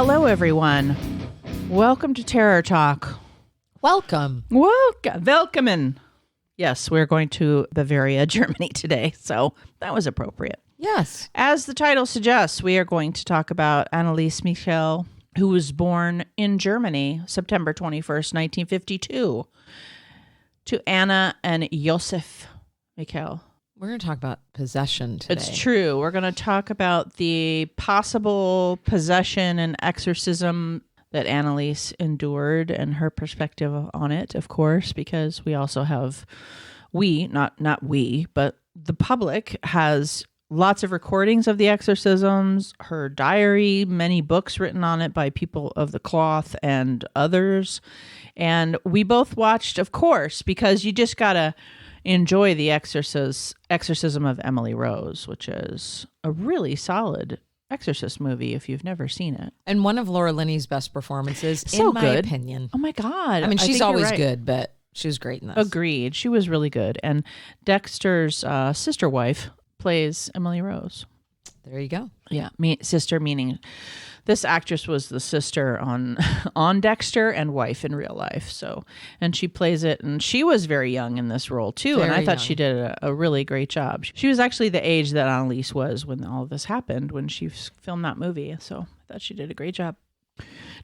Hello, everyone. Welcome to Terror Talk. Welcome. Welcome. Yes, we're going to Bavaria, Germany today, so that was appropriate. Yes. As the title suggests, we are going to talk about Anneliese Michel, who was born in Germany, September 21st, 1952, to Anna and Josef Michel. We're going to talk about possession today. It's true. We're going to talk about the possible possession and exorcism that Anneliese endured and her perspective on it, of course, because we also have, not we, but the public has lots of recordings of the exorcisms, her diary, many books written on it by people of the cloth and others. And we both watched, of course, because you just got to enjoy the exorcism of Emily Rose, which is a really solid exorcist movie if you've never seen it. And one of Laura Linney's best performances, So in my good. opinion. Oh my God. I mean, she's think you're always right. good, but she was great in this. Agreed. She was really good. And Dexter's sister wife plays Emily Rose. There you go. Yeah. Sister meaning this actress was the sister on Dexter and wife in real life. So, and she plays it, and she was very young in this role too. And I Very thought young. she did a really great job. She was actually the age that Anneliese was when all of this happened, when she filmed that movie. So I thought she did a great job.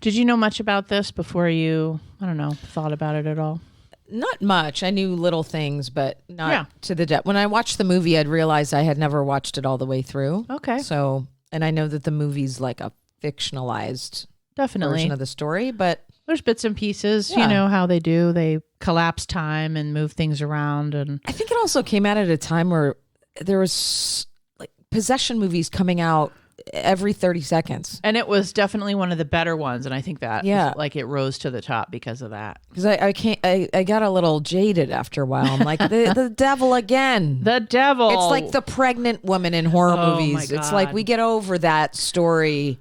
Did you know much about this before you, thought about it at all? Not much. I knew little things, but not Yeah. to the depth. When I watched the movie, I'd realized I had never watched it all the way through. Okay. So, and I know that the movie's like a fictionalized Definitely. version of the story, but There's bits and pieces, Yeah. you know how they do. They collapse time and move things around. And I think it also came out at a time where there was like possession movies coming out every 30 seconds. it was definitely one of the better ones. And I think that Yeah. it rose to the top because of that. Because I got a little jaded after a while. I'm like, the devil again. The devil. It's like the pregnant woman in horror Oh, movies. my It's God. like we get over that story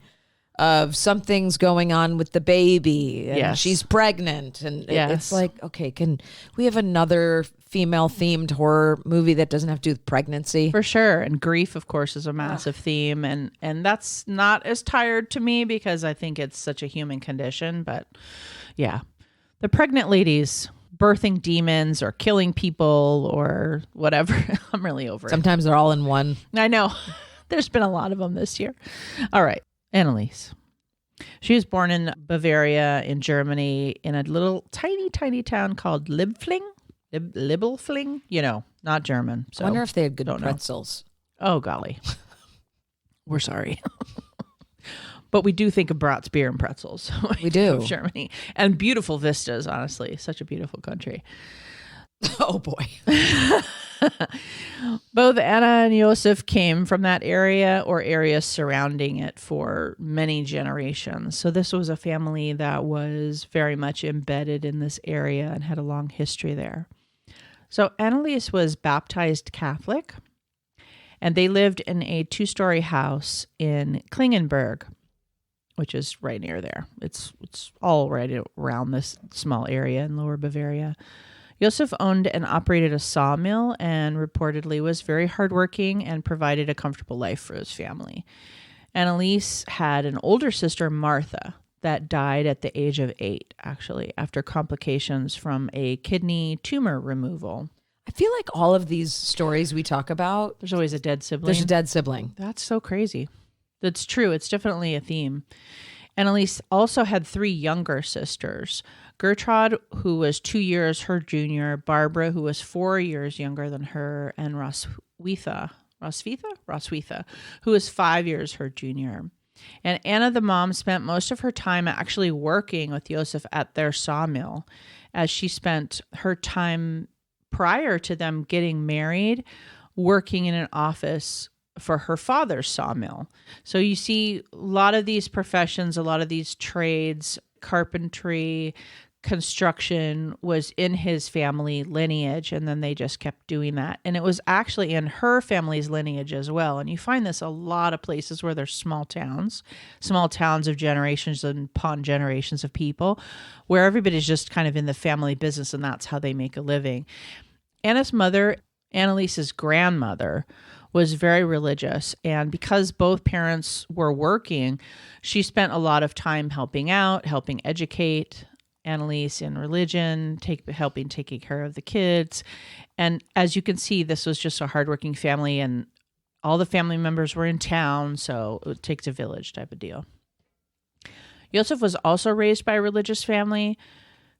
of something's going on with the baby and Yes. she's pregnant. And Yes. it's like, okay, can we have another female themed horror movie that doesn't have to do with pregnancy? For sure. And grief, of course, is a massive theme. And that's not as tired to me because I think it's such a human condition. But yeah, the pregnant ladies birthing demons or killing people or whatever. I'm really over it. Sometimes they're all in one. I know. There's been a lot of them this year. All right. Anneliese. She was born in Bavaria in Germany in a little tiny, tiny town called Liebfling. Liebelfling? Not German. So I wonder if they had good don't know. pretzels. Oh, golly. We're sorry. But we do think of Bratz beer and pretzels. when We do. of Germany. And beautiful vistas, honestly. Such a beautiful country. Oh, boy. Both Anna and Josef came from that area or areas surrounding it for many generations. So this was a family that was very much embedded in this area and had a long history there. So Anneliese was baptized Catholic, and they lived in a 2-story house in Klingenberg, which is right near there. It's all right around this small area in Lower Bavaria. Josef owned and operated a sawmill and reportedly was very hardworking and provided a comfortable life for his family. Anneliese had an older sister, Martha, that died at the age of 8, actually, after complications from a kidney tumor removal. I feel like all of these stories we talk about, There's always a dead sibling. there's a dead sibling. That's so crazy. That's true. It's definitely a theme. Anneliese also had 3 younger sisters. Gertrude, who was 2 years her junior, Barbara, who was 4 years younger than her, and Roswitha, who was 5 years her junior. And Anna, the mom, spent most of her time actually working with Josef at their sawmill, as she spent her time prior to them getting married working in an office for her father's sawmill. So you see a lot of these professions, a lot of these trades, carpentry, construction was in his family lineage, and then they just kept doing that. And it was actually in her family's lineage as well. And you find this a lot of places where there's small towns of generations upon generations of people, where everybody's just kind of in the family business, and that's how they make a living. Anna's mother, Anneliese's grandmother, was very religious. And because both parents were working, she spent a lot of time helping out, helping educate Anneliese in religion, helping taking care of the kids. And as you can see, this was just a hardworking family, and all the family members were in town, so it takes a village type of deal. Joseph was also raised by a religious family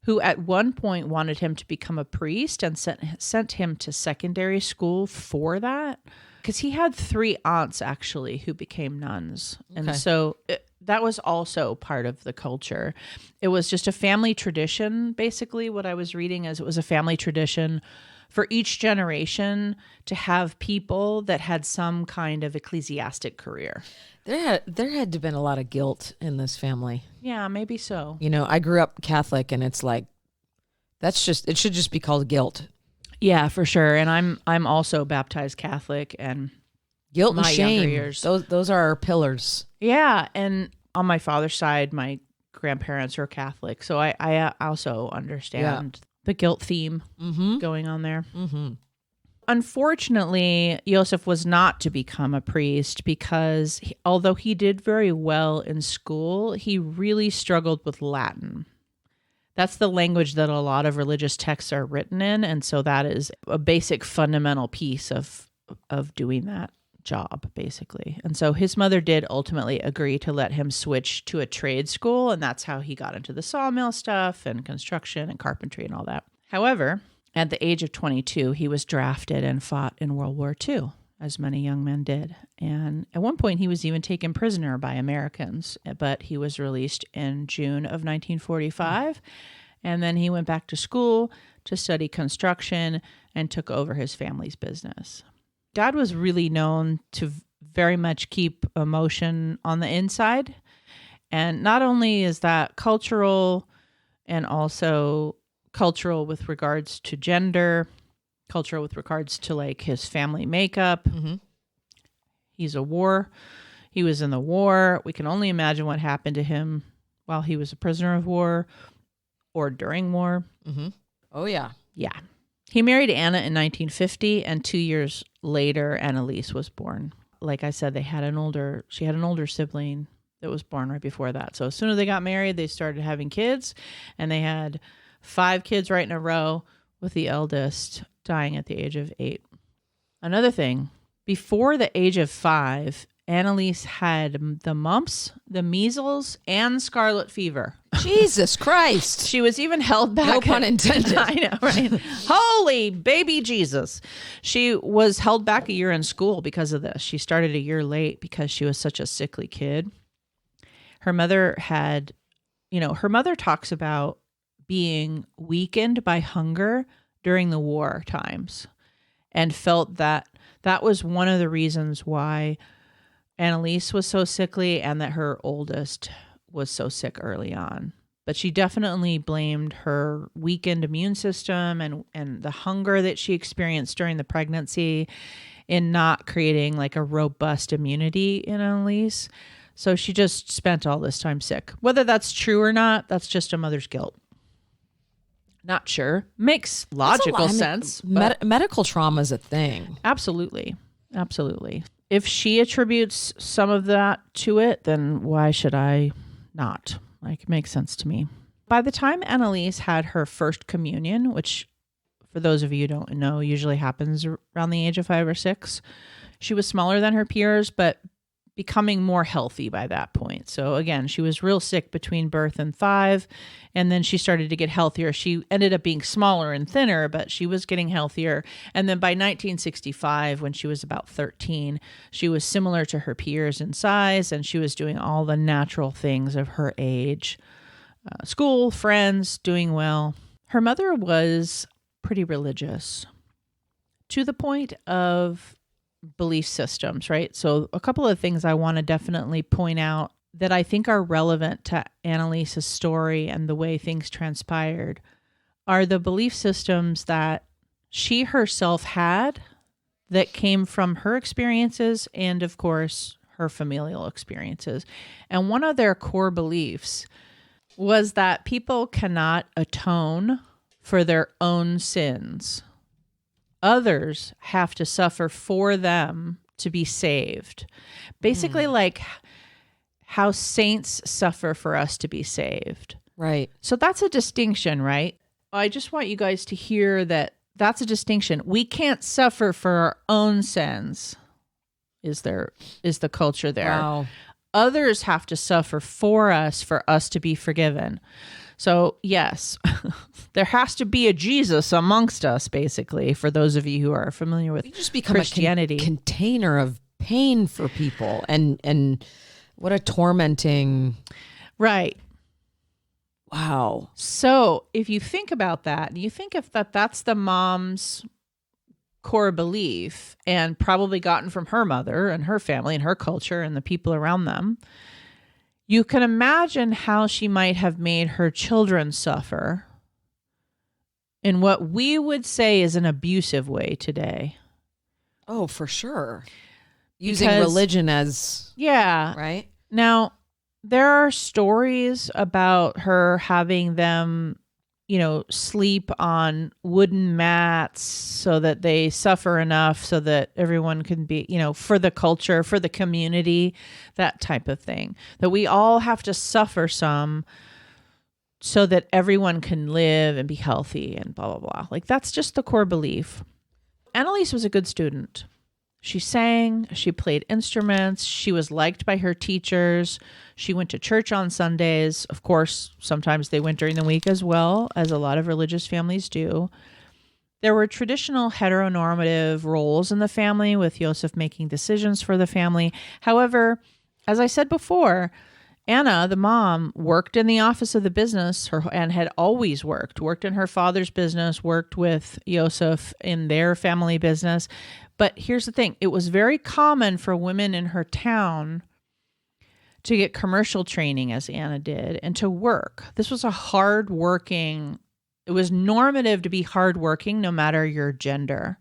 who at one point wanted him to become a priest and sent him to secondary school for that, because he had 3 aunts actually who became nuns. Okay. And so that was also part of the culture. It was just a family tradition. Basically, what I was reading is it was a family tradition for each generation to have people that had some kind of ecclesiastic career. There had to have been a lot of guilt in this family. Yeah, maybe so. You know, I grew up Catholic, and it's like, it should just be called guilt. Yeah, for sure. And I'm also baptized Catholic, and guilt and shame. Those are our pillars. Yeah, and on my father's side, my grandparents are Catholic, so I also understand the guilt theme going on there. Mm-hmm. Unfortunately, Joseph was not to become a priest because although he did very well in school, he really struggled with Latin. That's the language that a lot of religious texts are written in, and so that is a basic fundamental piece of doing that job, basically. And so his mother did ultimately agree to let him switch to a trade school, and that's how he got into the sawmill stuff and construction and carpentry and all that. However, at the age of 22, he was drafted and fought in World War II, as many young men did. And at one point, he was even taken prisoner by Americans, but he was released in June of 1945. And then he went back to school to study construction and took over his family's business. Dad was really known to very much keep emotion on the inside. And not only is that cultural, and also cultural with regards to gender, cultural with regards to like his family makeup. Mm-hmm. He was in the war. We can only imagine what happened to him while he was a prisoner of war or during war. Mm-hmm. Oh, yeah. Yeah. He married Anna in 1950, and 2 years later, Anneliese was born. Like I said, she had an older sibling that was born right before that. So as soon as they got married, they started having kids, and they had 5 kids right in a row, with the eldest dying at the age of 8. Another thing, before the age of 5, Anneliese had the mumps, the measles, and scarlet fever. Jesus Christ. She was even held back. No pun intended. I know, right? Holy baby Jesus. She was held back a year in school because of this. She started a year late because she was such a sickly kid. Her mother talks about being weakened by hunger during the war times, and felt that was one of the reasons why Anneliese was so sickly and that her oldest was so sick early on. But she definitely blamed her weakened immune system and the hunger that she experienced during the pregnancy in not creating like a robust immunity in Anneliese. So she just spent all this time sick. Whether that's true or not, that's just a mother's guilt. Not sure. Makes logical sense. Medical trauma is a thing. Absolutely. Absolutely. If she attributes some of that to it, then why should I not? Like, it makes sense to me. By the time Anneliese had her first communion, which for those of you who don't know, usually happens around the age of 5 or 6, she was smaller than her peers, but becoming more healthy by that point. So again, she was real sick between birth and 5, and then she started to get healthier. She ended up being smaller and thinner, but she was getting healthier. And then by 1965, when she was about 13, she was similar to her peers in size, and she was doing all the natural things of her age. School, friends, doing well. Her mother was pretty religious, to the point of belief systems, right? So a couple of things I want to definitely point out that I think are relevant to Anneliese's story and the way things transpired are the belief systems that she herself had that came from her experiences and, of course, her familial experiences. And one of their core beliefs was that people cannot atone for their own sins. others have to suffer for them to be saved. Basically, like how saints suffer for us to be saved. Right. So that's a distinction, right? I just want you guys to hear that that's a distinction. We can't suffer for our own sins. Is the culture there? Wow. Others have to suffer for us to be forgiven. So yes, there has to be a Jesus amongst us, basically, for those of you who are familiar with You just become Christianity. a container of pain for people, and what a tormenting. Right. Wow. So if you think about that, you think if that's the mom's core belief and probably gotten from her mother and her family and her culture and the people around them, you can imagine how she might have made her children suffer in what we would say is an abusive way today. Oh, for sure. Using Because- religion as, Yeah. right? Now, there are stories about her having them, sleep on wooden mats so that they suffer enough so that everyone can be, for the culture, for the community, that type of thing. That we all have to suffer some so that everyone can live and be healthy and blah, blah, blah. Like, that's just the core belief. Anneliese was a good student. She sang, she played instruments, she was liked by her teachers, she went to church on Sundays. Of course, sometimes they went during the week as well, as a lot of religious families do. There were traditional heteronormative roles in the family, with Joseph making decisions for the family. However, as I said before, Anna, the mom, worked in the office of the business and had always worked in her father's business, worked with Joseph in their family business. But here's the thing. It was very common for women in her town to get commercial training, as Anna did, and to work. This was it was normative to be hardworking no matter your gender.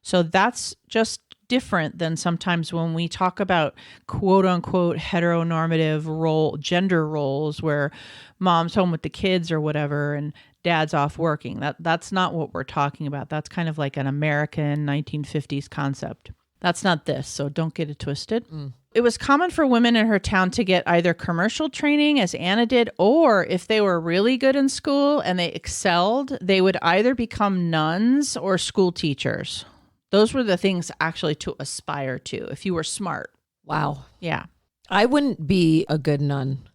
So that's just different than sometimes when we talk about quote unquote heteronormative gender roles where mom's home with the kids or whatever and dad's off working. That's not what we're talking about. That's kind of like an American 1950s concept. That's not this, so don't get it twisted. It was common for women in her town to get either commercial training, as Anna did, or if they were really good in school and they excelled, they would either become nuns or school teachers. Those were the things actually to aspire to if you were smart. Wow. Yeah. I wouldn't be a good nun.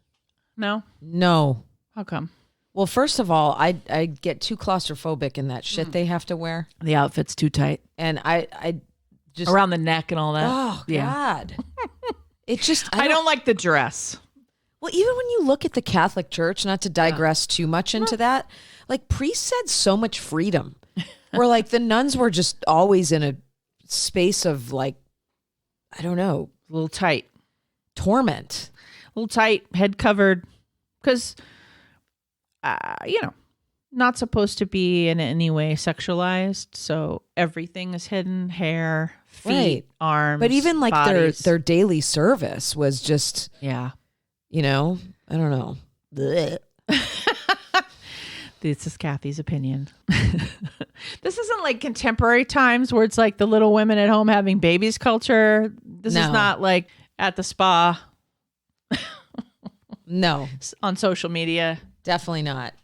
No? No. How come? Well, first of all, I get too claustrophobic in that shit they have to wear. The outfit's too tight. And I just... Around the neck and all that. Oh, Yeah. God. It just... I don't like the dress. Well, even when you look at the Catholic Church, not to digress too much into that, like priests had so much freedom. Where like the nuns were just always in a space of like, I don't know. A little tight. Torment. A little tight, head covered. Because, not supposed to be in any way sexualized. So everything is hidden. Hair, feet, Right. arms, But even like bodies. their daily service was just, Yeah. I don't know. Blech. This is Kathy's opinion. This isn't like contemporary times where it's like the little women at home having babies culture. This is No. not like at the spa No, on social media, definitely not.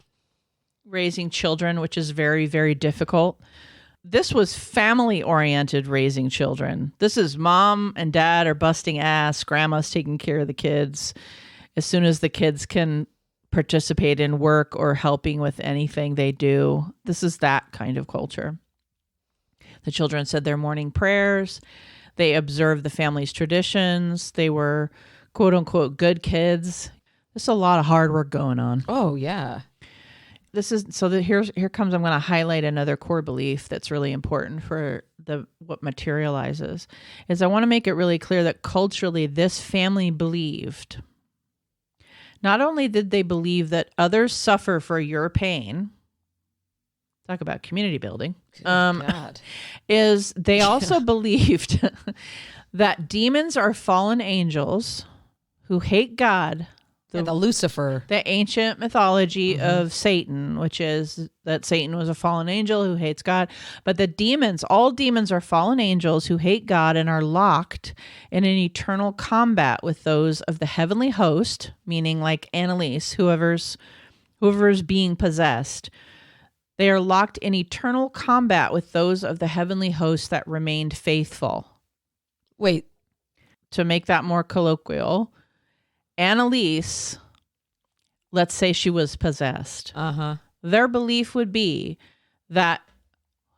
raising children, which is very, very difficult. This was family-oriented raising children. This is mom and dad are busting ass, grandma's taking care of the kids. As soon as the kids can participate in work or helping with anything they do. This is that kind of culture. The children said their morning prayers. They observed the family's traditions. They were quote unquote good kids. There's a lot of hard work going on. Oh, yeah. Here comes, I'm going to highlight another core belief that's really important for what materializes, is I want to make it really clear that culturally this family believed. Not only did they believe that others suffer for your pain, talk about community building, God. is they also believed that demons are fallen angels who hate God the Lucifer. The ancient mythology of Satan, which is that Satan was a fallen angel who hates God. But the demons, all demons are fallen angels who hate God and are locked in an eternal combat with those of the heavenly host, meaning like Anneliese, whoever's being possessed. They are locked in eternal combat with those of the heavenly host that remained faithful. Wait. To make that more colloquial, Anneliese, let's say she was possessed. Their belief would be that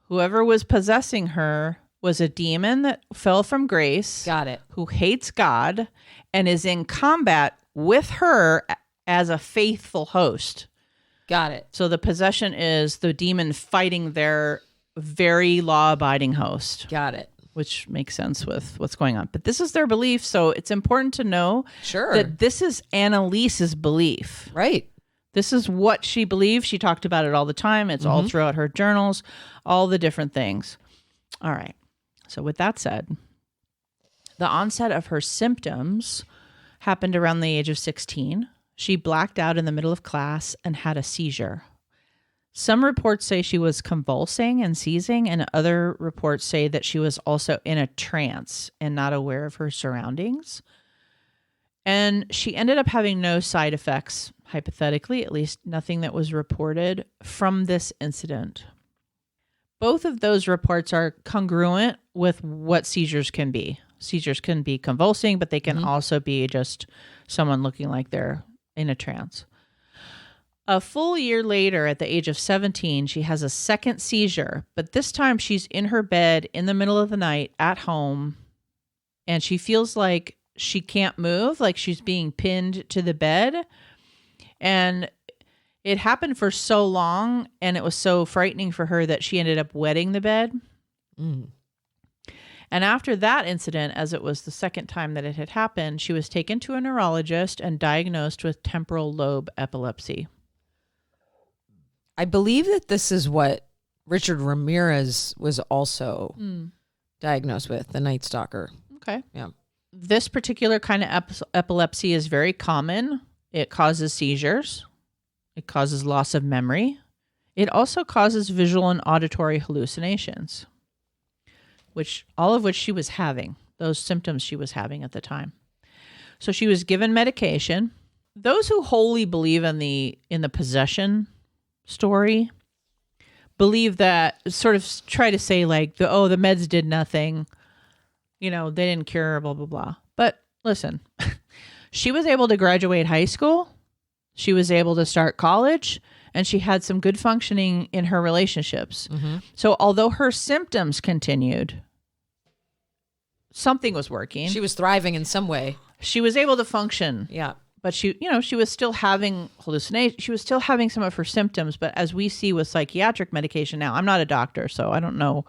whoever was possessing her was a demon that fell from grace. Got it. Who hates God and is in combat with her as a faithful host. Got it. So the possession is the demon fighting their very law-abiding host. Got it. Which makes sense with what's going on. But this is their belief, so it's important to know that this is Anneliese's belief. Right. This is what she believes. She talked about it all the time. It's all throughout her journals, all the different things. All right. So with that said, the onset of her symptoms happened around the age of 16. She blacked out in the middle of class and had a seizure. Some reports say she was convulsing and seizing, and other reports say that she was also in a trance and not aware of her surroundings. And she ended up having no side effects, hypothetically, at least nothing that was reported from this incident. Both of those reports are congruent with what seizures can be. Seizures can be convulsing, but they can also be just someone looking like they're in a trance. A full year later, at the age of 17, she has a second seizure, but this time she's in her bed in the middle of the night at home, and she feels like she can't move, like she's being pinned to the bed. And it happened for so long, and it was so frightening for her that she ended up wetting the bed. And after that incident, as it was the second time that it had happened, she was taken to a neurologist and diagnosed with temporal lobe epilepsy. I believe that this is what Richard Ramirez was also diagnosed with, the Night Stalker. Okay. Yeah. This particular kind of epilepsy is very common. It causes seizures. It causes loss of memory. It also causes visual and auditory hallucinations, all of which she was having, those symptoms she was having at the time. So she was given medication. Those who wholly believe in the possession story believe that, sort of try to say like the meds did nothing, they didn't cure, blah blah blah. But listen, she was able to graduate high school, she was able to start college, and she had some good functioning in her relationships. So although her symptoms continued, something was working. She was thriving in some way. She was able to function. Yeah. But she was still having hallucinations. She was still having some of her symptoms. But as we see with psychiatric medication now, I'm not a doctor, so I don't know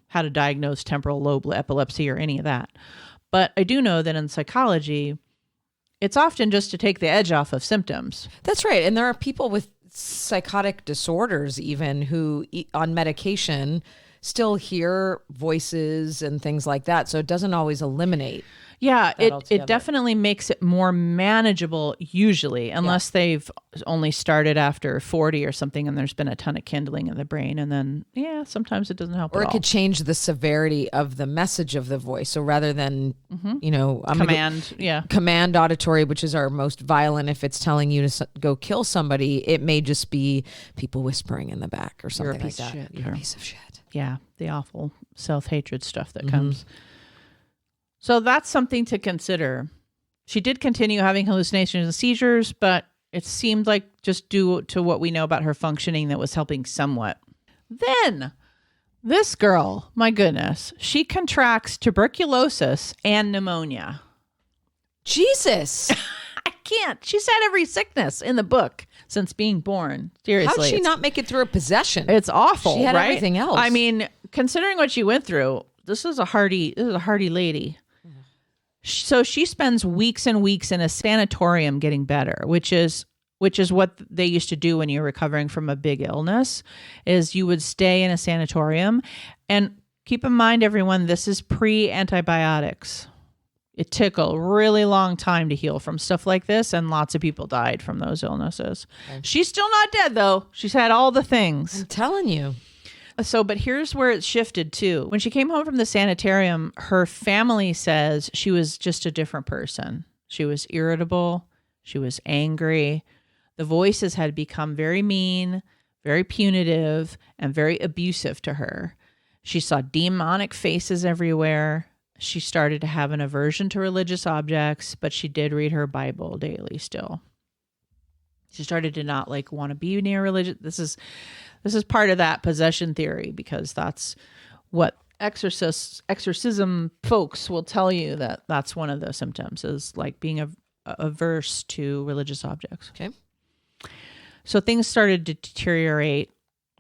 how to diagnose temporal lobe epilepsy or any of that. But I do know that in psychology, it's often just to take the edge off of symptoms. That's right. And there are people with psychotic disorders even who on medication still hear voices and things like that. So it doesn't always eliminate. Yeah, it definitely makes it more manageable usually, unless they've only started after 40 or something and there's been a ton of kindling in the brain. And then, sometimes it doesn't help or at it all. could change the severity of the message of the voice. So rather than, command auditory, which is our most violent, if it's telling you to go kill somebody, it may just be people whispering in the back or something like that. You're a piece of shit. Yeah, the awful self-hatred stuff that comes. So that's something to consider. She did continue having hallucinations and seizures, but it seemed like just due to what we know about her functioning that was helping somewhat. Then this girl, my goodness, she contracts tuberculosis and pneumonia. Jesus. I can't. She's had every sickness in the book since being born. Seriously. How'd she not make it through a possession? It's awful. She had right? everything else. I mean, considering what she went through, this is a hardy lady. So she spends weeks and weeks in a sanatorium getting better, which is what they used to do when you're recovering from a big illness, is you would stay in a sanatorium. And keep in mind, everyone, this is pre-antibiotics. It took a really long time to heal from stuff like this, and lots of people died from those illnesses. Okay. She's still not dead, though. She's had all the things. I'm telling you. So, but here's where it shifted too. When she came home from the sanitarium, her family says she was just a different person. She was irritable. She was angry. The voices had become very mean, very punitive, and very abusive to her. She saw demonic faces everywhere. She started to have an aversion to religious objects, but she did read her Bible daily still. She started to not want to be near religion. This is part of that possession theory, because that's what exorcism folks will tell you, that that's one of the symptoms, is being averse to religious objects. Okay. So things started to deteriorate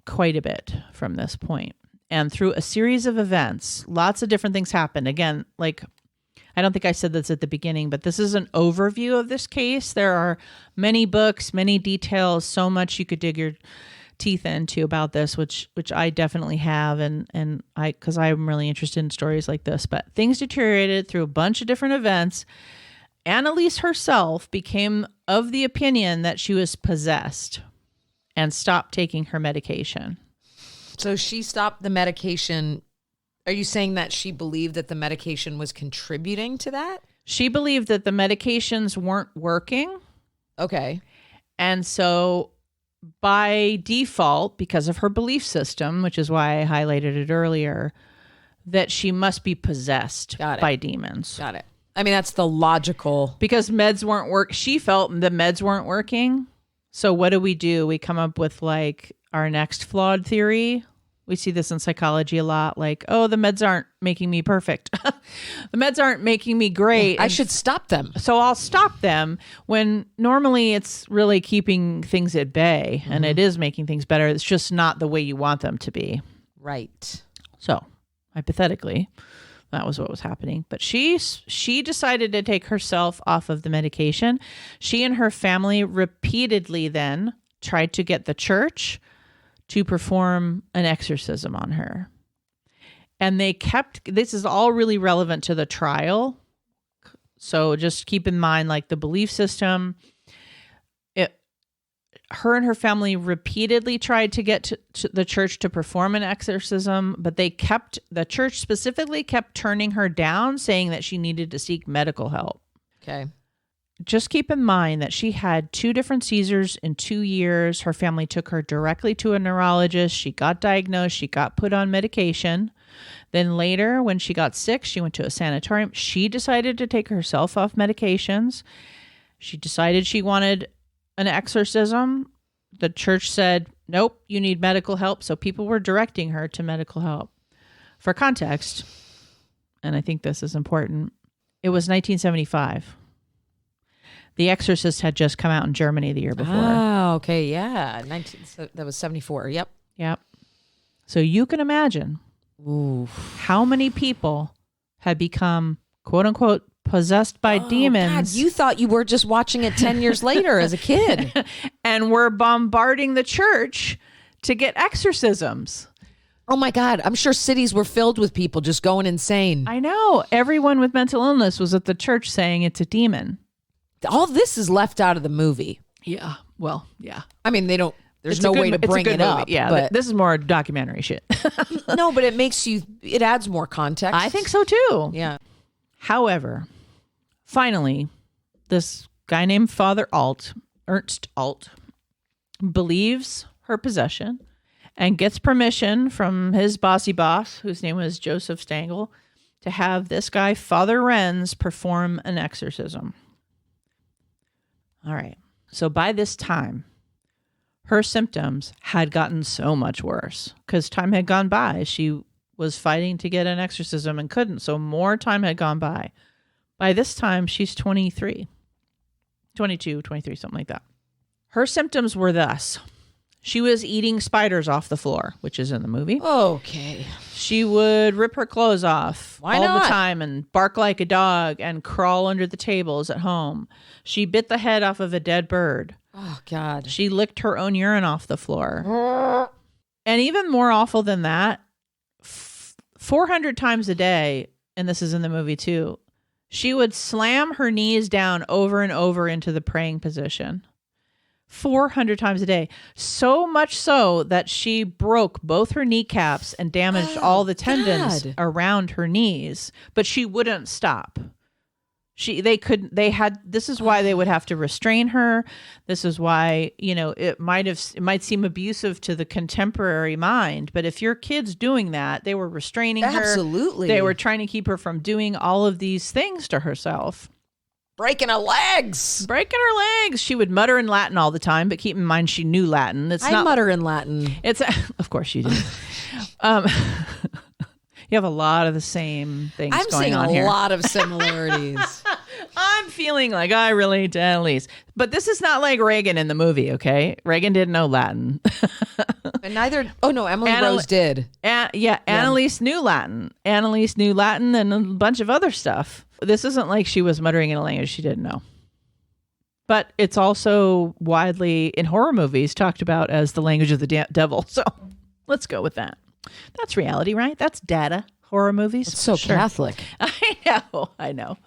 quite a bit from this point. And through a series of events, lots of different things happened. Again, I don't think I said this at the beginning, but this is an overview of this case. There are many books, many details, so much you could dig your teeth into about this, which I definitely have, and because I'm really interested in stories like this. But things deteriorated through a bunch of different events. Anneliese herself became of the opinion that she was possessed and stopped taking her medication. So she stopped the medication. Are you saying that she believed that the medication was contributing to that? She believed that the medications weren't working. Okay. And so by default, because of her belief system, which is why I highlighted it earlier, that she must be possessed by demons. Got it. I mean, that's the logical. Because meds weren't work. She felt the meds weren't working. So what do? We come up with our next flawed theory. We see this in psychology a lot. The meds aren't making me perfect. The meds aren't making me great. I should stop them. So I'll stop them, when normally it's really keeping things at bay, and it is making things better. It's just not the way you want them to be. Right. So hypothetically, that was what was happening. But she decided to take herself off of the medication. She and her family repeatedly then tried to get the church to perform an exorcism on her. And this is all really relevant to the trial. So just keep in mind, the belief system, her and her family repeatedly tried to get to the church to perform an exorcism, but the church specifically kept turning her down, saying that she needed to seek medical help. Okay. Just keep in mind that she had 2 different seizures in 2 years. Her family took her directly to a neurologist. She got diagnosed. She got put on medication. Then later, when she got sick, she went to a sanatorium. She decided to take herself off medications. She decided she wanted an exorcism. The church said, nope, you need medical help. So people were directing her to medical help. For context, and I think this is important, it was 1975. The Exorcist had just come out in Germany the year before. Oh, okay. Yeah. That was 74. Yep. So you can imagine how many people had become, quote unquote, possessed by demons. God, you thought you were just watching it 10 years later as a kid. And were bombarding the church to get exorcisms. Oh my God. I'm sure cities were filled with people just going insane. I know. Everyone with mental illness was at the church saying it's a demon. All this is left out of the movie. Yeah. Well, yeah. I mean, there's no way to bring it up. Yeah. But this is more documentary shit. No, but it adds more context. I think so too. Yeah. However, finally, this guy named Father Ernst Alt, believes her possession and gets permission from his bossy boss, whose name was Joseph Stangl, to have this guy, Father Renz, perform an exorcism. All right. So by this time, her symptoms had gotten so much worse because time had gone by. She was fighting to get an exorcism and couldn't. So more time had gone by. By this time, she's 22, 23, something like that. Her symptoms were thus. She was eating spiders off the floor, which is in the movie. Okay. She would rip her clothes off Why all not? the time and bark like a dog and crawl under the tables at home. She bit the head off of a dead bird. Oh, God. She licked her own urine off the floor. And even more awful than that, 400 times a day, and this is in the movie too, She would slam her knees down over and over into the praying position 400 times a day. So much so that she broke both her kneecaps and damaged all the tendons around her knees, but she wouldn't stop. This is why they would have to restrain her. This is why, it might seem abusive to the contemporary mind, but if your kid's doing that, they were restraining her. Absolutely. They were trying to keep her from doing all of these things to herself. Breaking her legs. She would mutter in Latin all the time, but keep in mind she knew Latin. I mutter in Latin. Of course you do. You have a lot of the same things going on here. I'm seeing a lot of similarities. I'm feeling like I relate to Anneliese. But this is not like Reagan in the movie, okay? Reagan didn't know Latin. And Emily Rose did. Anneliese knew Latin. Anneliese knew Latin and a bunch of other stuff. This isn't like she was muttering in a language she didn't know. But it's also widely, in horror movies, talked about as the language of the devil. So let's go with that. That's reality, right? That's data. Horror movies. It's so Catholic. I know.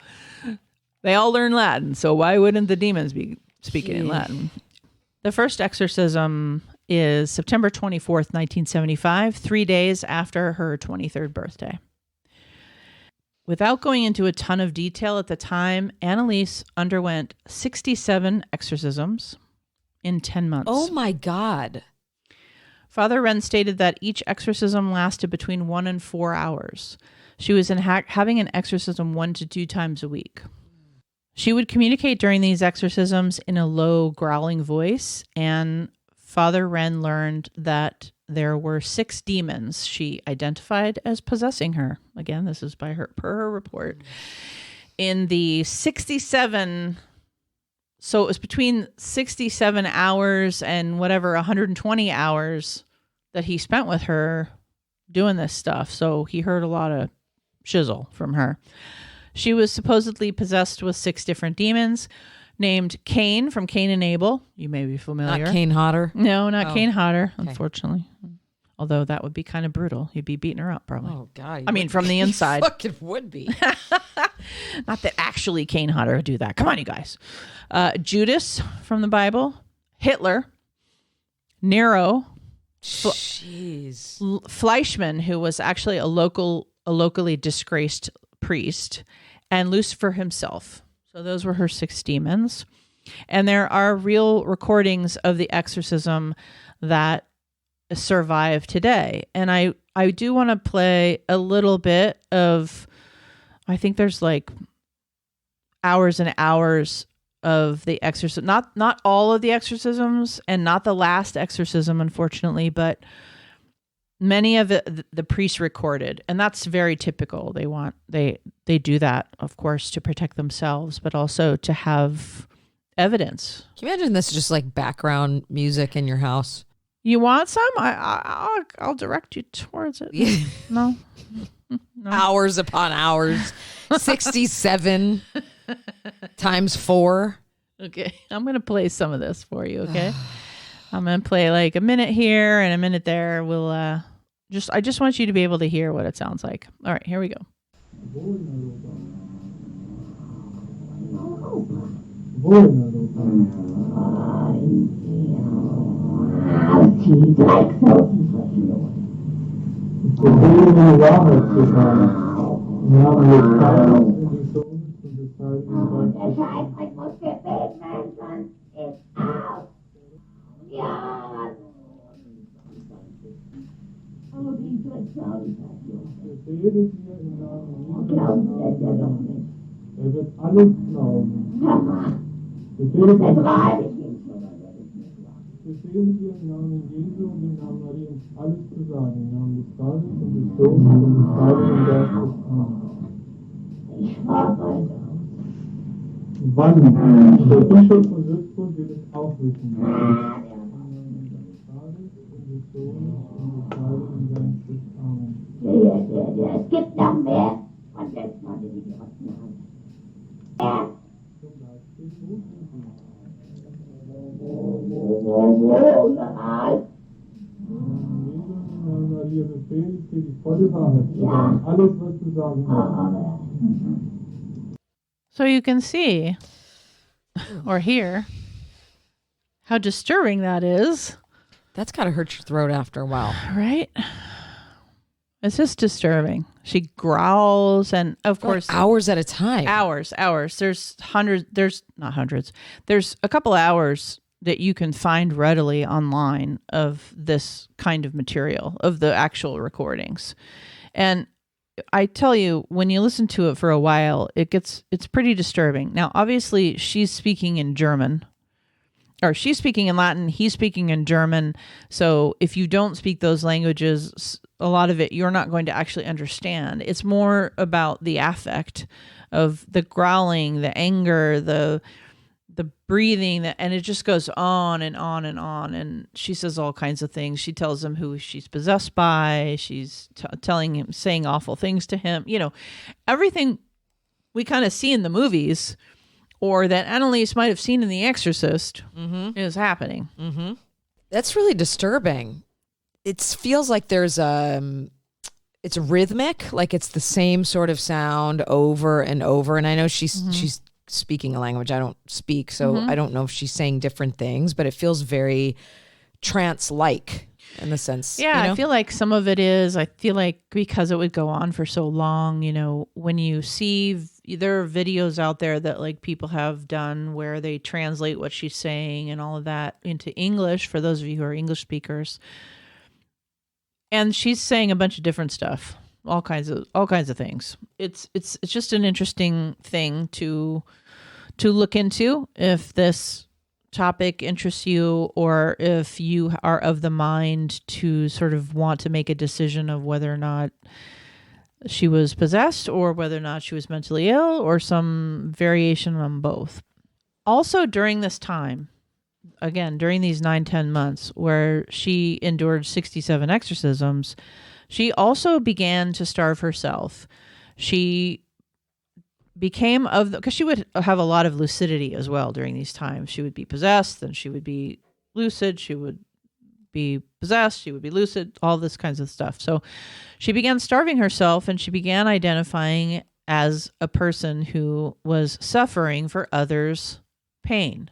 They all learn Latin, so why wouldn't the demons be speaking in Latin? The first exorcism is September 24th, 1975, 3 days after her 23rd birthday. Without going into a ton of detail at the time, Anneliese underwent 67 exorcisms in 10 months. Oh my God. Father Wren stated that each exorcism lasted between 1 and 4 hours. She was having an exorcism 1 to 2 times a week. She would communicate during these exorcisms in a low, growling voice, and Father Wren learned that there were 6 demons she identified as possessing her. Again, this is per her report. In the 67... So it was between 67 hours and 120 hours that he spent with her doing this stuff. So he heard a lot of shizzle from her. She was supposedly possessed with 6 different demons named Cain from Cain and Abel. You may be familiar. Not Cain Hodder? No, not Cain Hodder, unfortunately. Although that would be kind of brutal. You'd be beating her up probably. Oh, God. From the inside. Fucking would be. Not that actually Cain Hodder would do that. Come on, you guys. Judas from the Bible. Hitler. Nero. Jeez. Fleischmann, who was actually a locally disgraced priest. And Lucifer himself. So those were her 6 demons. And there are real recordings of the exorcism that survive today. And I do want to play a little bit of, I think there's like hours and hours of the exorcism. Not all of the exorcisms and not the last exorcism, unfortunately, but many of the priests recorded. And that's very typical. They do that, of course, to protect themselves, but also to have evidence. Can you imagine this just like background music in your house? You want some? I'll direct you towards it. No. Hours upon hours. 67 times 4. Okay. I'm going to play some of this for you, okay? I'm going to play like a minute here and a minute there. I just want you to be able to hear what it sounds like. All right, here we go. Befehle dir im Namen Jesu und im Namen Mariens alles zu sagen, im Namen des Vaters und des Sohnes und des Heiligen Geistes. Amen. Wann? Der Bischof von Würzburg wird es auch wissen. Im Namen des Vaters und des Sohnes und des Heiligen Geistes. Amen. Es gibt noch mehr. Und jetzt mal die Idioten an. Maria befehligt dir die volle Wahrheit zu sagen. Alles, was du sagen willst. So you can see or hear how disturbing that is. That's got to hurt your throat after a while. Right? It's just disturbing. She growls, and of course, hours at a time. Hours. There's not hundreds. There's a couple hours that you can find readily online of this kind of material, of the actual recordings. And I tell you, when you listen to it for a while, it's pretty disturbing. Now, obviously, she's speaking in German. Or she's speaking in Latin, he's speaking in German. So if you don't speak those languages, a lot of it you're not going to actually understand. It's more about the affect of the growling, the anger, the breathing, and it just goes on and on and on. And she says all kinds of things. She tells him who she's possessed by. She's telling him, saying awful things to him. You know, everything we kind of see in the movies, or that Anneliese might have seen in The Exorcist, is happening. Mm-hmm. That's really disturbing. It feels like there's it's rhythmic, like it's the same sort of sound over and over. And I know she's speaking a language I don't speak, so I don't know if she's saying different things, but it feels very trance-like in the sense. Yeah, you know? I feel like some of it is. I feel like because it would go on for so long, you know, when you see, there are videos out there that like people have done where they translate what she's saying and all of that into English for those of you who are English speakers. And she's saying a bunch of different stuff, all kinds of things. It's just an interesting thing to look into if this topic interests you, or if you are of the mind to sort of want to make a decision of whether or not she was possessed or whether or not she was mentally ill, or some variation on both. Also during this time, again, during these 9-10 months where she endured 67 exorcisms, she also began to starve herself. She became because she would have a lot of lucidity as well during these times. She would be possessed, then she would be lucid, she would be possessed, she would be lucid, all this kinds of stuff. So she began starving herself, and she began identifying as a person who was suffering for others' pain.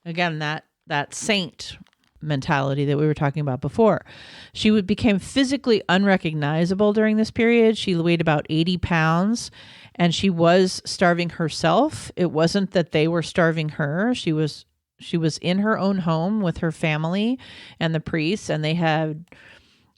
Again, that saint mentality that we were talking about before. She became physically unrecognizable during this period. She weighed about 80 pounds, and she was starving herself. It wasn't that they were starving her. She was in her own home with her family and the priests, and they had,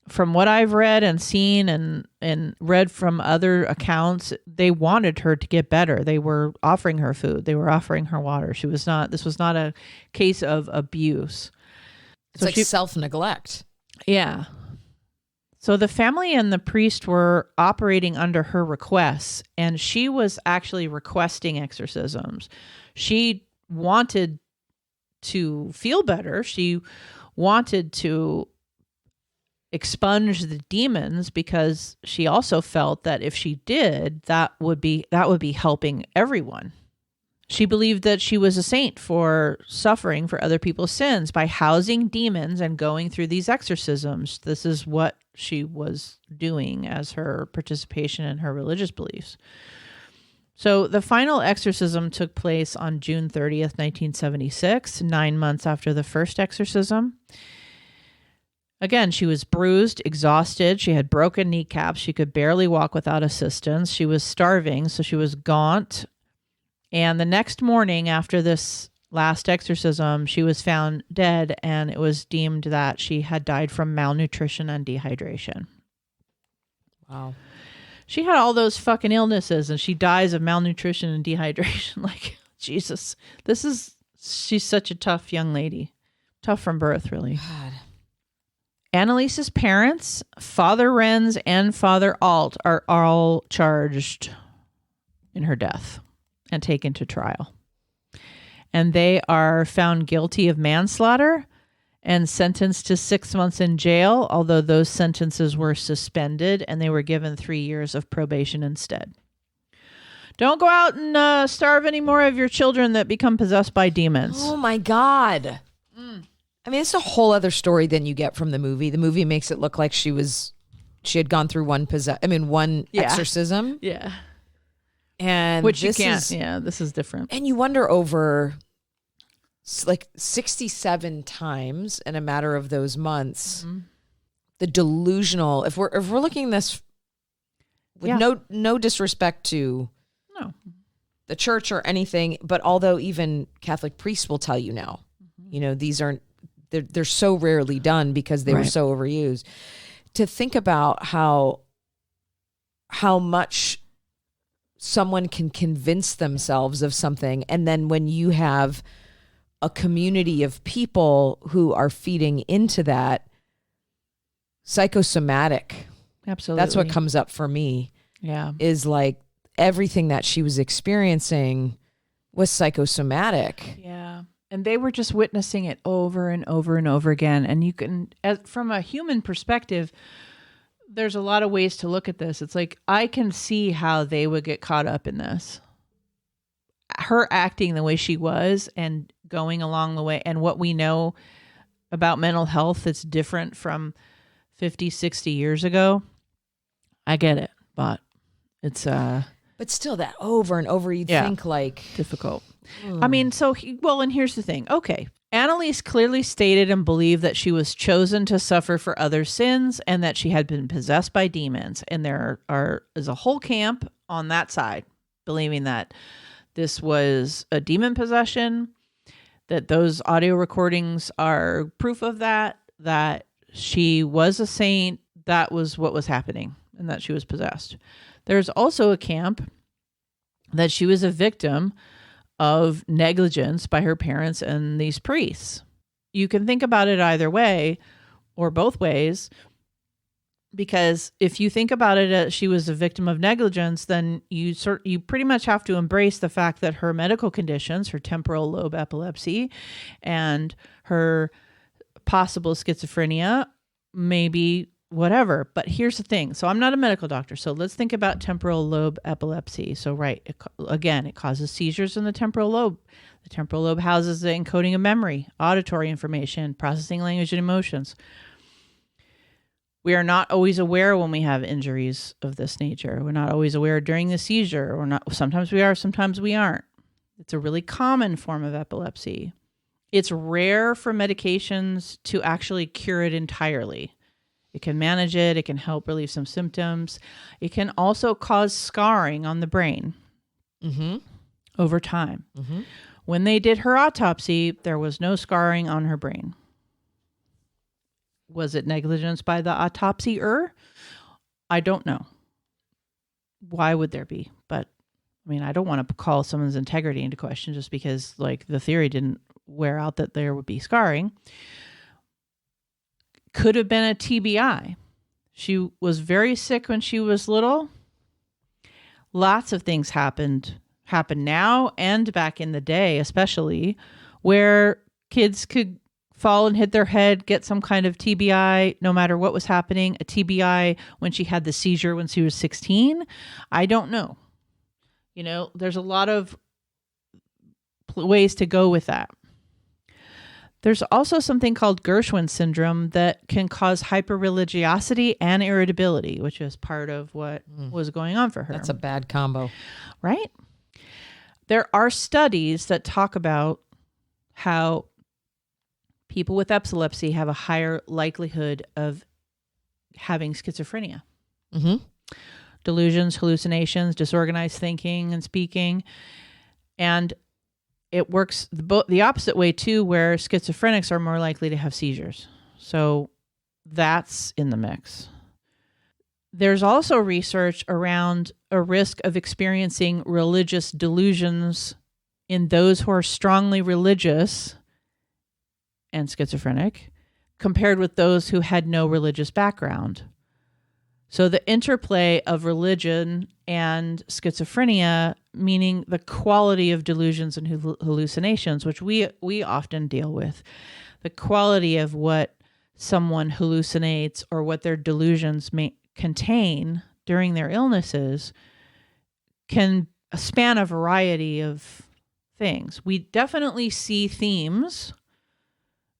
from what I've read and seen and read from other accounts, they wanted her to get better. They were offering her food. They were offering her water. This was not a case of abuse. It's like self-neglect. Yeah. So the family and the priest were operating under her requests, and she was actually requesting exorcisms. She wanted to feel better. She wanted to expunge the demons, because she also felt that if she did, that would be helping everyone. She believed that she was a saint for suffering for other people's sins by housing demons and going through these exorcisms. This is what she was doing as her participation in her religious beliefs. So the final exorcism took place on June 30th, 1976, 9 months after the first exorcism. Again, she was bruised, exhausted. She had broken kneecaps. She could barely walk without assistance. She was starving, so she was gaunt. And the next morning after this last exorcism, she was found dead, and it was deemed that she had died from malnutrition and dehydration. Wow. She had all those fucking illnesses, and she dies of malnutrition and dehydration. Like, Jesus, she's such a tough young lady. Tough from birth, really. God. Anneliese's parents, Father Renz and Father Alt, are all charged in her death and taken to trial. And they are found guilty of manslaughter and sentenced to 6 months in jail, although those sentences were suspended, and they were given 3 years of probation instead. Don't go out and starve any more of your children that become possessed by demons. Oh my God. I mean, it's a whole other story than you get from the movie. The movie makes it look like she had gone through one exorcism. Yeah. And Which you this can't. is- Yeah, this is different. And you wonder over like 67 times in a matter of those months, the delusional, if we're looking at this with no disrespect to No. the church or anything, but although even Catholic priests will tell you now, you know, these aren't, they're so rarely done because they were so overused. To think about how much someone can convince themselves of something, and then when you have a community of people who are feeding into that, psychosomatic. Absolutely. That's what comes up for me. Yeah. Is like everything that she was experiencing was psychosomatic. Yeah. And they were just witnessing it over and over and over again. And you can, from a human perspective, there's a lot of ways to look at this. It's like, I can see how they would get caught up in this. Her acting the way she was and going along the way, and what we know about mental health that's different from 50, 60 years ago. I get it, but it's But still, that over and over, you'd think like difficult. I mean, and here's the thing. Okay. Anneliese clearly stated and believed that she was chosen to suffer for other sins and that she had been possessed by demons. And there is a whole camp on that side believing that this was a demon possession, that those audio recordings are proof of that she was a saint, that was what was happening, and that she was possessed. There's also a camp that she was a victim of negligence by her parents and these priests. You can think about it either way or both ways, because if you think about it as she was a victim of negligence, then you pretty much have to embrace the fact that her medical conditions, her temporal lobe epilepsy and her possible schizophrenia, maybe whatever. But here's the thing. So I'm not a medical doctor. So let's think about temporal lobe epilepsy. So it causes seizures in the temporal lobe. The temporal lobe houses the encoding of memory, auditory information, processing language and emotions. We are not always aware when we have injuries of this nature. We're not always aware during the seizure, or not. Sometimes we are, sometimes we aren't. It's a really common form of epilepsy. It's rare for medications to actually cure it entirely. It can manage it. It can help relieve some symptoms. It can also cause scarring on the brain over time. When they did her autopsy, there was no scarring on her brain. Was it negligence by the autopsier? I don't know. Why would there be? But I mean, I don't want to call someone's integrity into question just because like the theory didn't wear out that there would be scarring. Could have been a TBI. She was very sick when she was little. Lots of things happen now and back in the day, especially, where kids could fall and hit their head, get some kind of TBI, no matter what was happening. A TBI when she had the seizure when she was 16. I don't know. You know, there's a lot of ways to go with that. There's also something called Gershwin syndrome that can cause hyperreligiosity and irritability, which is part of what was going on for her. That's a bad combo. Right? There are studies that talk about how people with epilepsy have a higher likelihood of having schizophrenia. Delusions, hallucinations, disorganized thinking and speaking. And it works the opposite way too, where schizophrenics are more likely to have seizures. So that's in the mix. There's also research around a risk of experiencing religious delusions in those who are strongly religious and schizophrenic compared with those who had no religious background. So the interplay of religion and schizophrenia, meaning the quality of delusions and hallucinations, which we often deal with, the quality of what someone hallucinates or what their delusions may contain during their illnesses, can span a variety of things. We definitely see themes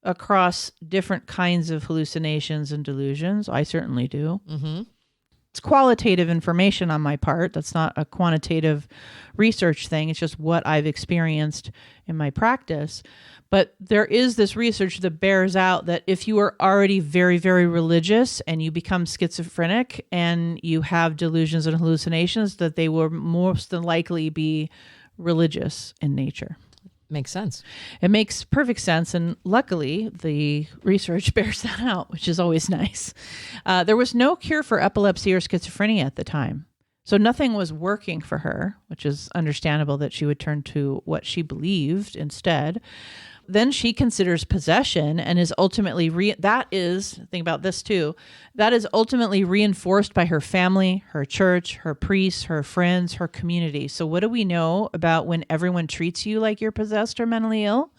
across different kinds of hallucinations and delusions. I certainly do. It's qualitative information on my part. That's not a quantitative research thing. It's just what I've experienced in my practice. But there is this research that bears out that if you are already very, very religious and you become schizophrenic and you have delusions and hallucinations, that they will most than likely be religious in nature. Makes sense. It makes perfect sense. And luckily, the research bears that out, which is always nice. There was no cure for epilepsy or schizophrenia at the time. So nothing was working for her, which is understandable that she would turn to what she believed instead. Then she considers possession and is ultimately, think about this too, that is ultimately reinforced by her family, her church, her priests, her friends, her community. So what do we know about when everyone treats you like you're possessed or mentally ill?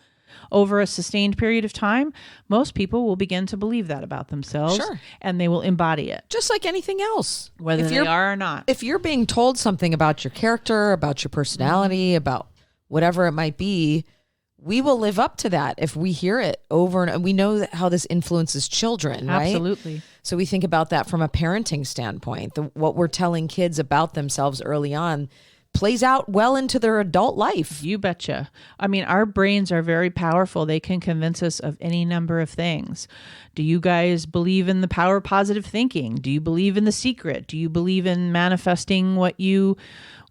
Over a sustained period of time, most people will begin to believe that about themselves. Sure. And they will embody it. Just like anything else. Whether they are or not. If you're being told something about your character, about your personality, about whatever it might be, we will live up to that if we hear it over and we know how this influences children, right? Absolutely. So we think about that from a parenting standpoint. What we're telling kids about themselves early on plays out well into their adult life. You betcha. I mean, our brains are very powerful. They can convince us of any number of things. Do you guys believe in the power of positive thinking? Do you believe in The Secret? Do you believe in manifesting what you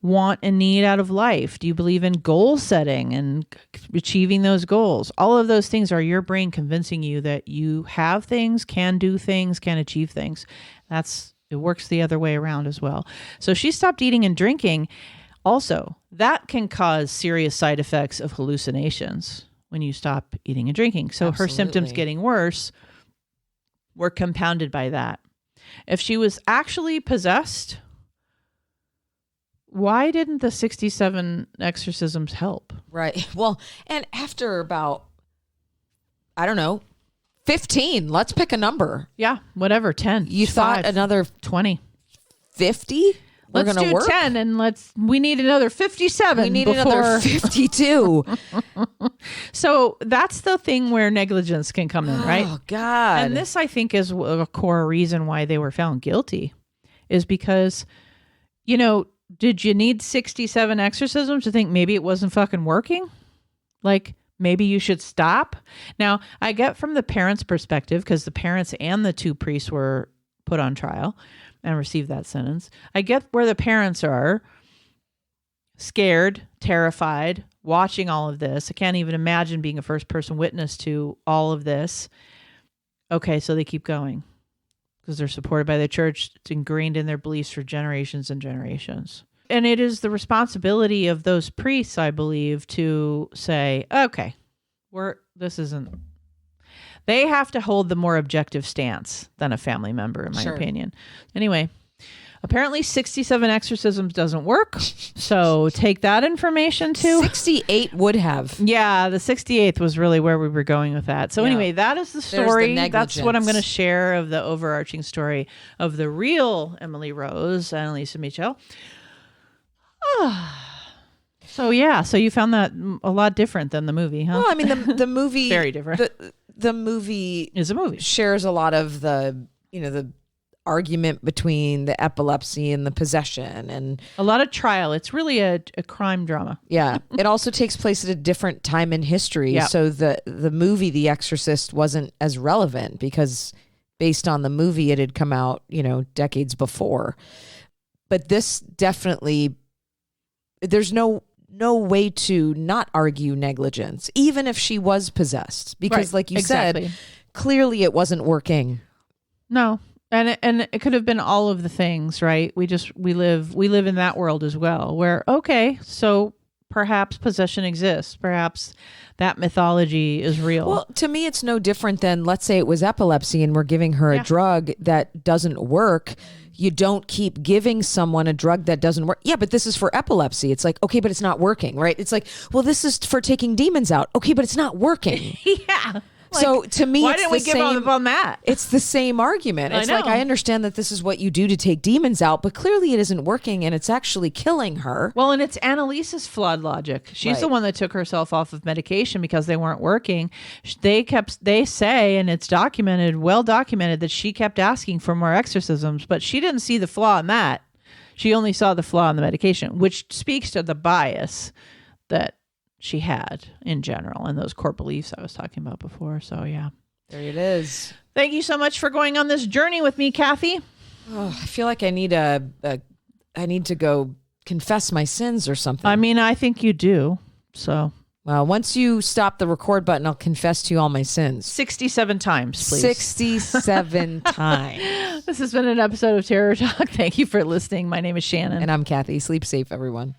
want and need out of life? Do you believe in goal setting and achieving those goals? All of those things are your brain convincing you that you have things, can do things, can achieve things. It works the other way around as well. So she stopped eating and drinking. Also, that can cause serious side effects of hallucinations when you stop eating and drinking. So her symptoms getting worse were compounded by that. If she was actually possessed, why didn't the 67 exorcisms help? Right. Well, and after about, 15, let's pick a number. Yeah, whatever, 10. You thought another 20. 50? Let's do work? 10 and we need another 57. We need another 52. So that's the thing where negligence can come in, right? Oh, God. And this, I think, is a core reason why they were found guilty, is because, did you need 67 exorcisms to think maybe it wasn't fucking working? Like, maybe you should stop? Now, I get from the parents' perspective, because the parents and the two priests were put on trial and received that sentence. I get where the parents are scared, terrified, watching all of this. I can't even imagine being a first-person witness to all of this. Okay, so they keep going because they're supported by the church. It's ingrained in their beliefs for generations and generations. And it is the responsibility of those priests, I believe, to say, okay, they have to hold the more objective stance than a family member, in my opinion. Anyway, apparently 67 exorcisms doesn't work. So take that information too. 68 would have. Yeah, the 68th was really where we were going with that. So anyway, that is the story. That's what I'm going to share of the overarching story of the real Emily Rose, Anneliese Michel. So you found that a lot different than the movie, huh? Well, I mean, the movie very different. The movie is a movie. Shares a lot of the argument between the epilepsy and the possession, and a lot of trial. It's really a crime drama. Yeah. It also takes place at a different time in history. Yep. So the movie The Exorcist wasn't as relevant because based on the movie, it had come out, decades before. But this definitely, there's no way to not argue negligence, even if she was possessed, because like you said, clearly it wasn't working. No. And it could have been all of the things, right? We live in that world as well, where, okay, so perhaps possession exists. Perhaps that mythology is real. Well, to me, it's no different than, let's say it was epilepsy and we're giving her a drug that doesn't work. You don't keep giving someone a drug that doesn't work. Yeah, but this is for epilepsy. It's like, okay, but it's not working, right? It's like, well, this is for taking demons out. Okay, but it's not working. Yeah. So to me, why it's didn't we the give same- up on that? It's the same argument. It's like, know. I understand that this is what you do to take demons out, but clearly it isn't working and it's actually killing her. Well, and it's Annaliese's flawed logic. She's the Right. one that took herself off of medication because they weren't working. They say, and it's documented, well documented, that she kept asking for more exorcisms, but she didn't see the flaw in that. She only saw the flaw in the medication, which speaks to the bias that she had in general and those core beliefs I was talking about before. So, yeah. There it is. Thank you so much for going on this journey with me, Kathy. Oh, I feel like I need I need to go confess my sins or something. I mean, I think you do. So, well, once you stop the record button, I'll confess to you all my sins. 67 times, please. 67 times. This has been an episode of Terror Talk. Thank you for listening. My name is Shannon. And I'm Kathy. Sleep safe, everyone.